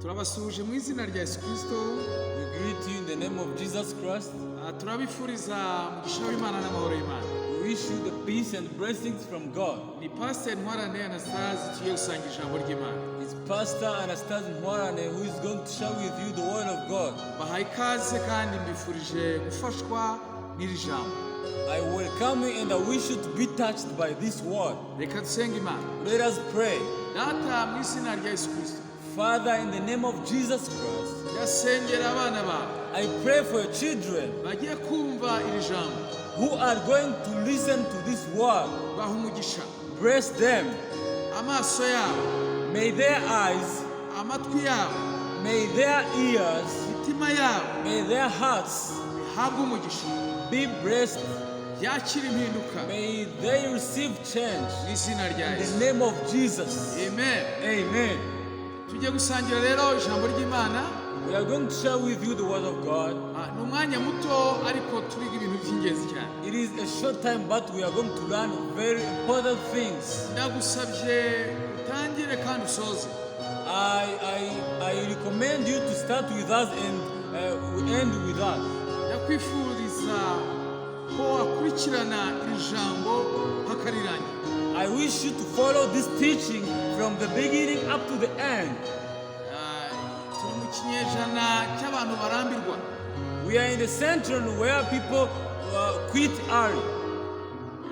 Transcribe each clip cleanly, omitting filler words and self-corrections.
turabasuje mu izina rya Yesu Kristo. We greet you in the name of Jesus Christ. Turabifuriza mugisha w'Imana n'amahoro y'Imana. We wish you the peace and blessings from God. Ni Pr Ntwarane Anastase tugiye gusangira ijambo ry'Imana. It's Pr Ntwarane who is going to share with you the word of God. Bahaye ikaze kandi mbifurije gufashwa n'iri jambo. I welcome you and I wish you to be touched by this word. Reka dusenge Imana. Let us pray. Data mu izina rya Yesu Kristo. Father, in the name of Jesus Christ, Yasengera abana bawe. I pray for your children Bagiye kumva iri jambo. who are going to listen to this word. Baha umugisha. Bless them. Amaso yabo, May their eyes, amatwi yabo, may their ears, imitima yabo may their hearts bihabwe umugisha. be blessed. Yakira impinduka May they receive change mu izina rya in the Yesu. name of Jesus. Amen. Amen. Tugiye gusangira rero ijambo ry'Imana. We are going to share with you the word of God. Ni umwanya muto ariko turiga ibintu by'ingenzi cyane. It is a short time, but we are going to learn very important things. Ndagusabye utangire kandi usoze. I recommend you to start with us and we end with us. Ndakwifuriza ko wakurikirana iri jambo mpaka rirangira. I wish you to follow this teaching from the beginning up to the end. Turi mu kinyejana cy'abantu barambirwa. We are in the century where people quit early.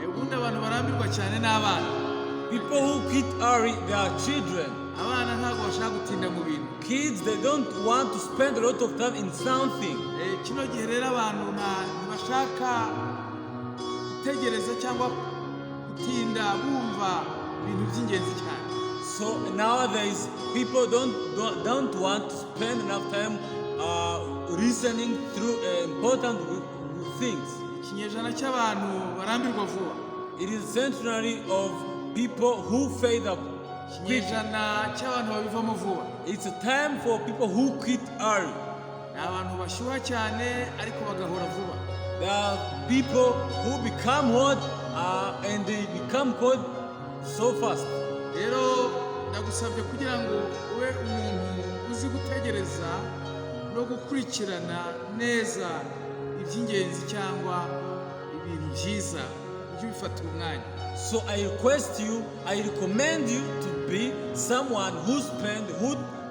Ubundi abantu barambirwa cyane n'abana. People who quit early, they are children. Abana ntabwo bashaka gutinda mu bintu. Kids, they don't want to spend a lot of time in something. Kino gihe rero abantu ntibashaka gutegereza cyangwa gutinda bumva ibintu by'ingenzi cyane. So nowadays, people don't want to spend enough time listening through important things. Ikinyejana cy'abantu barambirwa vuba. It is century of people who fade up. Ikinyejana cy'abantu babivamo vuba. It's a time for people who quit early. Ni abantu bashyuha cyane ariko bagahora vuba. There are people who become hot and they become cold so fast. Rero ndagusabye kugira ngo ube umuntu uzi gutegereza no gukurikirana neza iby'ingenzi cyangwa ibintu byiza ujye ubifatira umwanya. So I request you, I recommend you to be someone who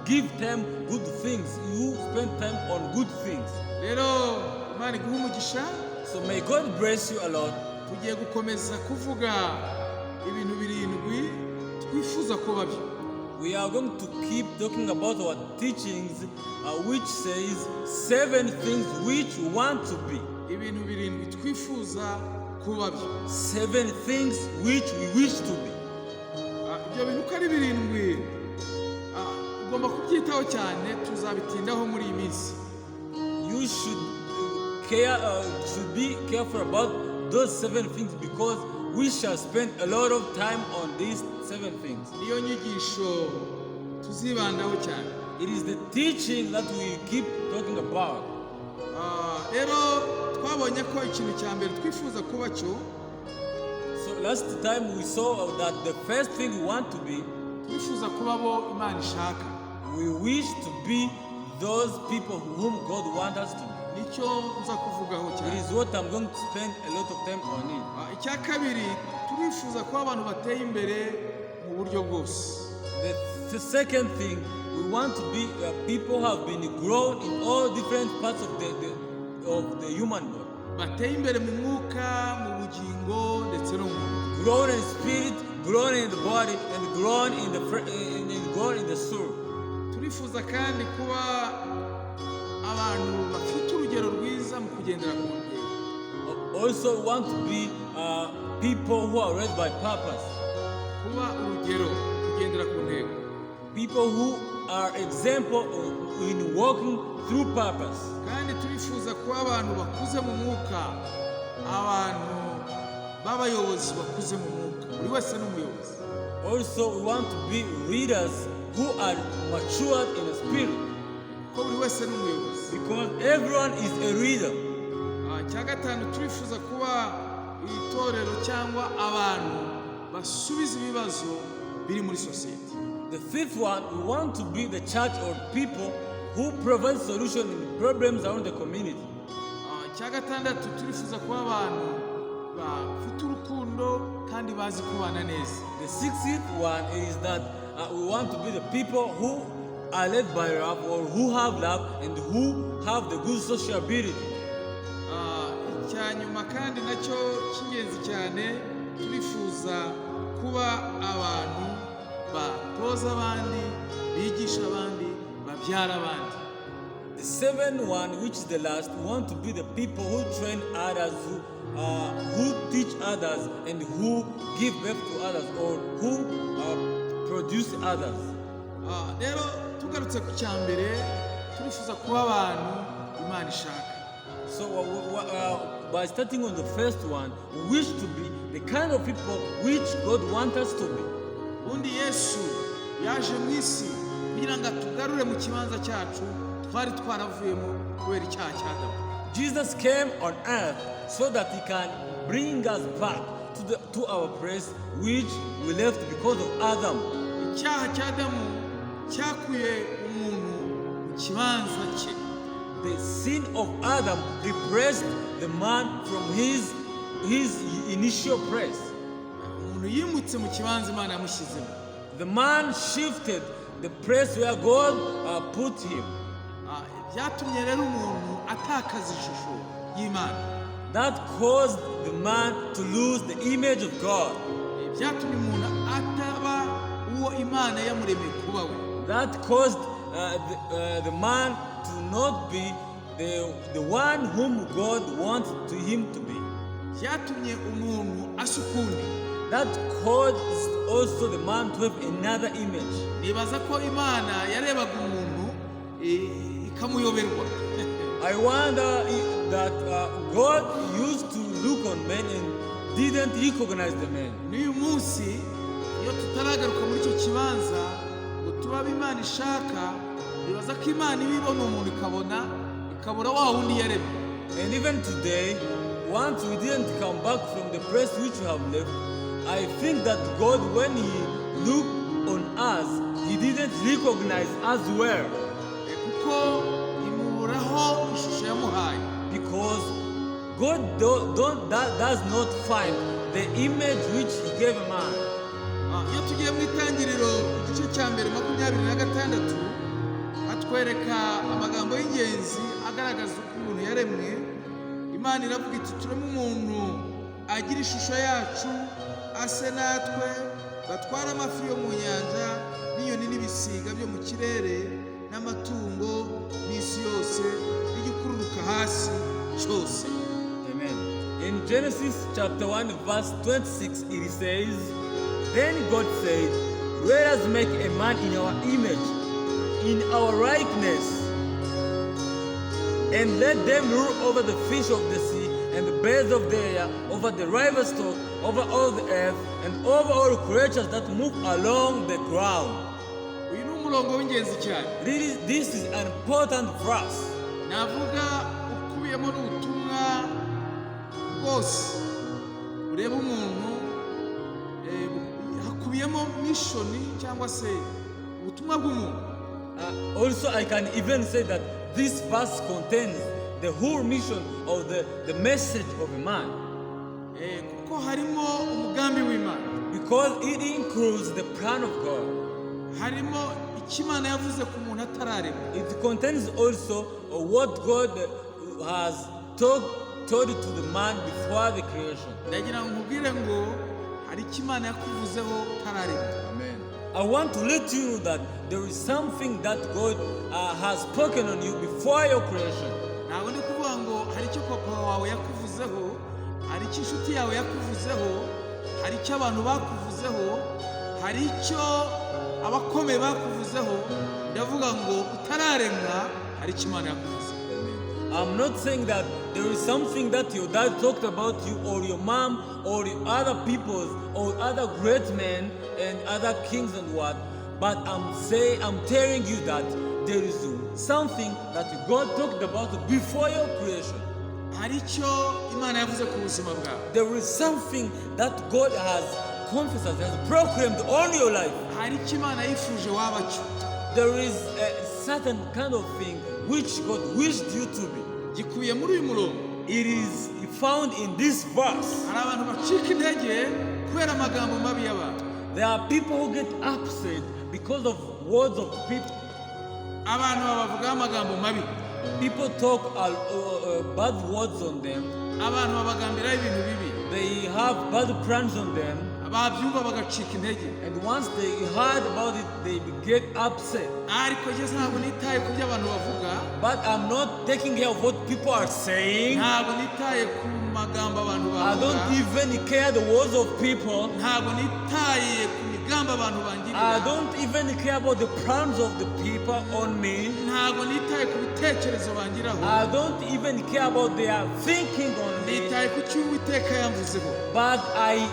give them good things, who spend time on good things. Rero Imana iguhe umugisha. So may God bless you a lot. Tugiye gukomeza kuvuga ibintu birindwi twifuza ko babyo. We are going to keep talking about our teachings, which says 7 things which we want to be. Ibintu birindwi twifuza kuba byo. 7 things which we wish to be. Ibyo bintu uko ari birindwi ugomba kubyitaho cyane, tuzabitindaho muri iyi minsi. You should be careful about those 7 things because we shall spend a lot of time on these 7 things. Niyo nyigisho tuzibandaho cyane. It is the teaching that we keep talking about. Rero twabonye ko ikintu cya mbere twifuza kuba cyo. So last time we saw that the first thing we want to be, twifuza kuba bo Imana ishaka. we wish to be those people whom God wants us to be. Nicyo nza kuvugaho It cyane. is what I'm going to spend a lot of time on it. Icya kabiri turifuza kuba abantu bateye imbere mu buryo bwose. The second thing, we want to be people who have been grown in all different parts of the human body. Bateye imbere mu mwuka, mu bugingo ndetse no mu mubiri. Grown in spirit, grown in the body, and grown in the soul. Turifuza kandi kuba abantu bafite urugero rwiza mu kugendera ku ntego. Also, we want to be people who are led by purpose. Kuba urugero kugendera ku ntego. People who are example in walking through purpose. Kandi turifuza kuba abantu bakuze mu mwuka, abantu b'abayobozi bakuze mu mwuka. Buri wese ni umuyobozi. Also, we want to be leaders who are matured in the spirit. Ko buri wese ni umuyobozi. Because everyone is a leader. Cya gatanu turifuza kuba itorero cyangwa abantu basubiza ibibazo biri muri sosiyete. The fifth one, we want to be the church or people who provide solution in problems around the community. icya gatandatu turifuza kuba abantu bafite urukundo kandi bazi kubana neza. The sixth one is that we want to be the people who are led by love or who have love and who have the good sociability. icya nyuma kandi nacyo cy'ingenzi cyane turifuza kuba abantu batoza abandi, bigisha abandi, babyara abandi. The seventh one, which is the last, we want to be the people who train others, who teach others, and who give birth to others, or who produce others. Rero tugarutse ku cya mbere turifuza kuba abantu Imana ishaka. So by starting on the first one, we wish to be the kind of people which God wants us to be. Undi Yesu yaje mu isi kugira ngo atugarure mu kibanza cyacu twari twaravuyemo kubera icyaha cya Adamu. Jesus came on earth so that he can bring us back to our place which we left because of Adam. Icyaha cya Adamu cyakuye umuntu mu kibanza cye. The sin of Adam repressed the man from his initial place. Umuntu yimutse mu kibanza Imana yamushyizemo. The man shifted the place where God put him. Byatumye rero umuntu atakaza ishusho y'Imana. That caused the man to lose the image of God. Byatumye umuntu ataba uwo Imana yamuremeye kuba we. That caused the man to not be the one whom God wanted him to be. Byatumye umuntu asukundi. That caused also the man to have another image. Nibaza ko Imana yarebaga umuntu ikamuyoberwa. I wonder that God used to look on men and didn't recognize the man. N'uyu munsi iyo tutaragaruka muri icyo kibanza ngo tubabe Imana ishaka, nibaza ko Imana ibibona umuntu ikabura wa wundi yaremye. And even today, once we didn't come back from the place which we have left, I think that God, when He looked on us, He didn't recognize us well. Kuko imuburaho ishusho yamuhaye. Because God does not find the image which He gave a man. Iyo tugiye mu itangiriro igice cya mbere 26 atwereka amagambo y'ingenzi agaragaza uko umuntu yaremwe. Imana iravuga iti tureme umuntu agira ishusho yacu, ase natwe, batwara amafi yo mu nyanja n'inyoni n'ibisiga byo mu kirere n'amatungo n'isi yose n'igikururuka hasi cyose. Amen. In Genesis chapter 1 verse 26 it says, "Then God said, let us make a man in our image, in our likeness, and let them rule over the fish of the sea and the birds of the air, over the livestock, over all the earth, and over all creatures that move along the ground." Uyu ni umurongo w'ingenzi cyane. This is an important verse. Navuga ukubiyemo n'ubutumwa bwose ureba umuntu, hakubiyemo mishoni cyangwa se ubutumwa bw'umuntu. Also, I can even say that this verse contains the whole mission of the message of a man. Kuko harimo umugambi w'Imana. Because it includes the plan of God. Harimo icyo Imana yavuze ku muntu atararemwa. It contains also what God has told to the man before the creation. Ndagira ngo nkubwire ngo hari icyo Imana yakuvuzeho utararemwa. Amen. I want to let you know that there is something that God has spoken on you before your creation. Ntabwo ndi kuvuga ngo hari icyo papa wawe yakuvuzeho, hari icyo inshuti yawe yakuvuzeho, hari icyo abantu bakuvuzeho, hari icyo abakomeye bakuvuzeho. Ndavuga ngo utararemwa hari icyo Imana yakuvuzeho. I'm not saying that there is something that your dad talked about you or your mom or other peoples or other great men and other kings and what, but I'm telling you that there is something that God talked about before your creation. Hari icyo Imana yavuze ku buzima bwawe. There is something that God has confessed, has proclaimed on your life. hari icyo Imana yifuje waba cyo. There is a certain kind of thing which God wished you to be. Gikubiye muri uyu murongo. It is found in this verse. Hari abantu bacika intege kubera amagambo mabi y'abantu. There are people who get upset because of words of people. Abantu babavugaho amagambo mabi. People talk bad words on them. Abantu babagambiraho ibintu bibi. They have bad plans on them. Ababyumva bagacika intege. And once they heard about it, they get upset. Ariko njye ntabwo nitaye ku byo abantu bavuga. But I'm not taking care of what people are saying. Ntabwo nitaye ku magambo abantu I bavuga. don't even care the words of people. Ntabwo nitaye ku migambo abantu bangirira. I don't even care about the plans of the people on me. Ntabwo nitaye ku bitekerezo bangiraho. I don't even care about their thinking on me. Nitaye ku cyo Uwiteka yamvuzeho. But I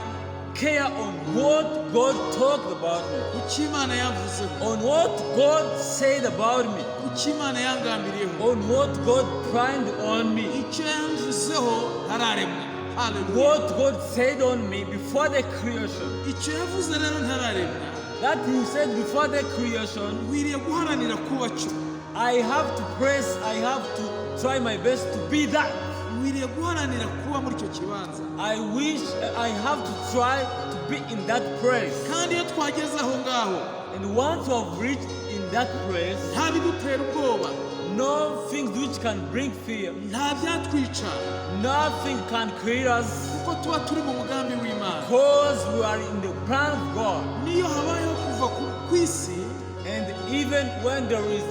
care on what God talked about me. Ku cyo Imana yamvuzeho. On what God said about me. Ku cyo Imana yangambiriyeho. On what God planned on me. Icyo yamvuzeho ntararemwa. Hallelujah. What God said on me before the creation. Icyo yavuze rero ntararemwa. That He said before the creation. Nkwiriye guharanira kuba cyo. I have to press, I have to try my best to be that. Nkwiriye guharanira kuba muri icyo kibanza. I wish I have to try to be in that place. Kandi iyo twageze aho ngaho, And once you have reached in that place, nta bidutera ubwoba, no things which can bring fear, nta byatwica, nothing can create us, kuko tuba turi mu mugambi w'Imana. because we are in the plan of God. Niyo habayeho kuva ku isi, And even when there is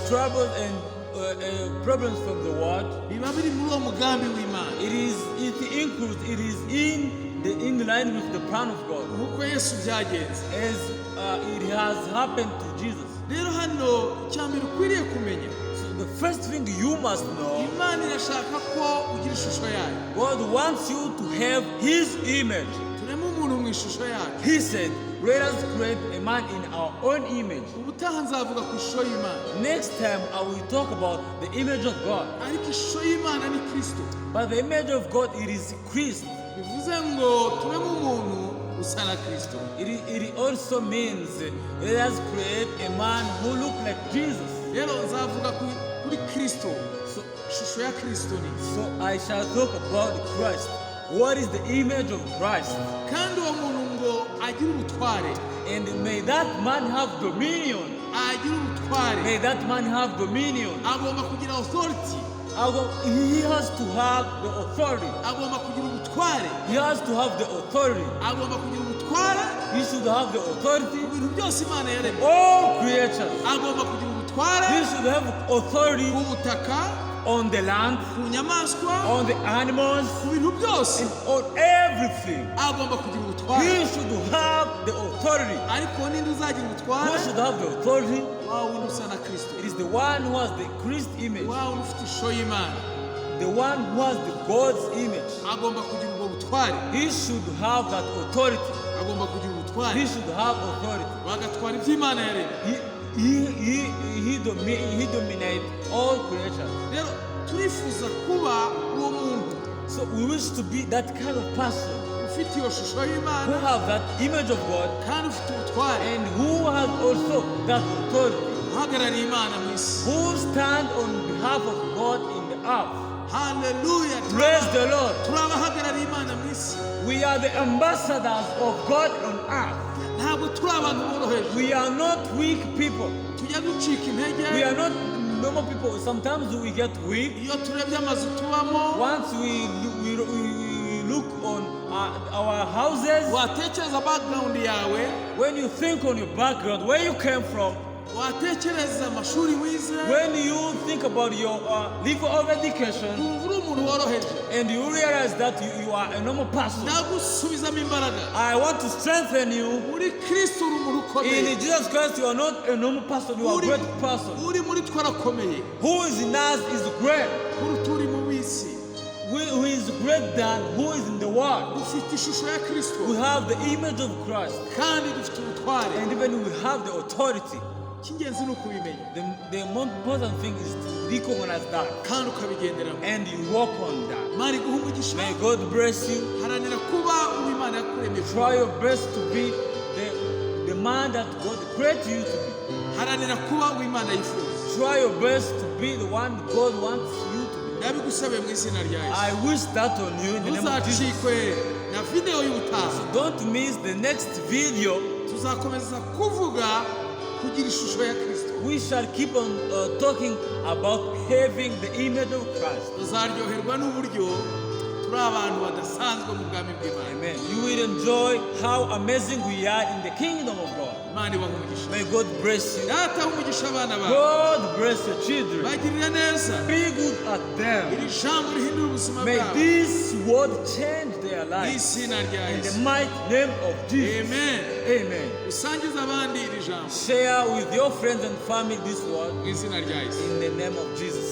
trouble and problems from the world, biba biri muri uwo mugambi w'Imana. it includes, it is in line with the plan of God, Nk'uko Yesu byagenze. as it has happened to Jesus. Rero hano icyambere ukwiriye kumenya, So the first thing you must know, Imana irashaka ko ugira ishusho yayo. God wants you to have His image. Tureme umuntu mu ishusho yayo. He said, let us create a man in our own image. Ubutaha nzavuga ku ishusho y'Imana. Next time I will talk about the image of God. Ariko ishusho y'Imana ni Kristo. But the image of God, it is Christ. Bivuze ngo tureme umuntu usa na Kristo. It also means let us create a man who look like Jesus. Rero nzavuga kuri Kristo. So, Ishusho ya Kristo ni. so I shall talk about Christ. What is the image of Christ? Kandi uwo muntu ngo agire ubutware. And may that man have dominion. Agire ubutware. May that man have dominion. Agomba kugira authority. He has to have the authority. Agomba kugira ubutware. He has to have the authority. Agomba kugira ubutware. He should have the authority. Ku bintu byose Imana yaremye. All creatures. Agomba kugira ubutware. He should have authority Ku butaka, on the land, ku nyamaswa, on the animals, ku bintu byose. and on everything. Agomba kugira He ubutware. should have the authority. Ariko ninde uzagira Who ubutware? should have the authority? Wa wundi usa na Kristo. It is the one who has the Christ image, Wa wundi ufite ishusho y'Imana. the one who has the God's image. Agomba kugira ubwo butware. He should have that authority. Agomba kugira He ubutware. should have authority. Bagatwara ibyo Imana yaremye. He dominates all creatures. Rero turifuza kuba uwo muntu So we wish to be that kind of person ufite iyo shusho who y'Imana have that image of God kandi ufite ubutware, and who has also that authority, uhagarariye Imana mu isi. who stand on behalf of God in the earth. Hallelujah. Praise the Lord. Turi abahagarariye Imana mu isi. We are the ambassadors of God on earth. Ntabwo turi abantu boroheje. We are not weak people. Tujya ducika intege We are not normal people. Sometimes we get weak. iyo turebye amazu tubamo. Once we look on our houses, Watekereza background yawe, when you think on your background, where you came from, watekereza amashuri wize, when you think about your level of education, wumva uri umuntu woroheje. and you realize that you are a normal person, Ndagusubizamo imbaraga. I want to strengthen you. Muri Kristo uri umuntu ukomeye. In Jesus Christ, you are not a normal person, you are a great person. Uri muri twe arakomeye. Who is in us is great. Kuruta uri mu bisi. Who is great than who is in the world. Dufite ishusho ya Kristo. We have the image of Christ, Kandi dufite ubutware. and even we have the authority. Icy'ingenzi ni ukubimenya. The most important thing is to recognize that, Kandi ukabigenderamo. and you walk on that. Mari guha umugisha. May God bless you. Haranira kuba uw'Imana. imana yakuremye Try your best to be the man that God created you to be. haranira kuba uw'imana yifuza. Try your best to be the one God wants you to be. ndabigusabe mu izina rya Yesu. I wish that on you in the name of Jesus. uzacikwe na video y'ubutaha. So don't miss the next video. tuzakomeza kuvuga kugira ishusho ya Kristo. We shall keep on talking about having the image of Christ. uzaryoherwa n'uburyo turi abantu badasanzwe mu bwami bw'Imana. Amen. You will enjoy how amazing we are in the kingdom of God. Imana ibahe umugisha. May God bless you. data umugisha abana bawe. God bless your children. bagirira neza. Be good at them. iri jambo rihindura ubuzima May bwabo. this word change their mu lives. izina rya In the Yesu. mighty name of Jesus. Amen. Amen. usangize abandi iri jambo Share with your friends and family this word mu izina rya Yesu. in the name of Jesus.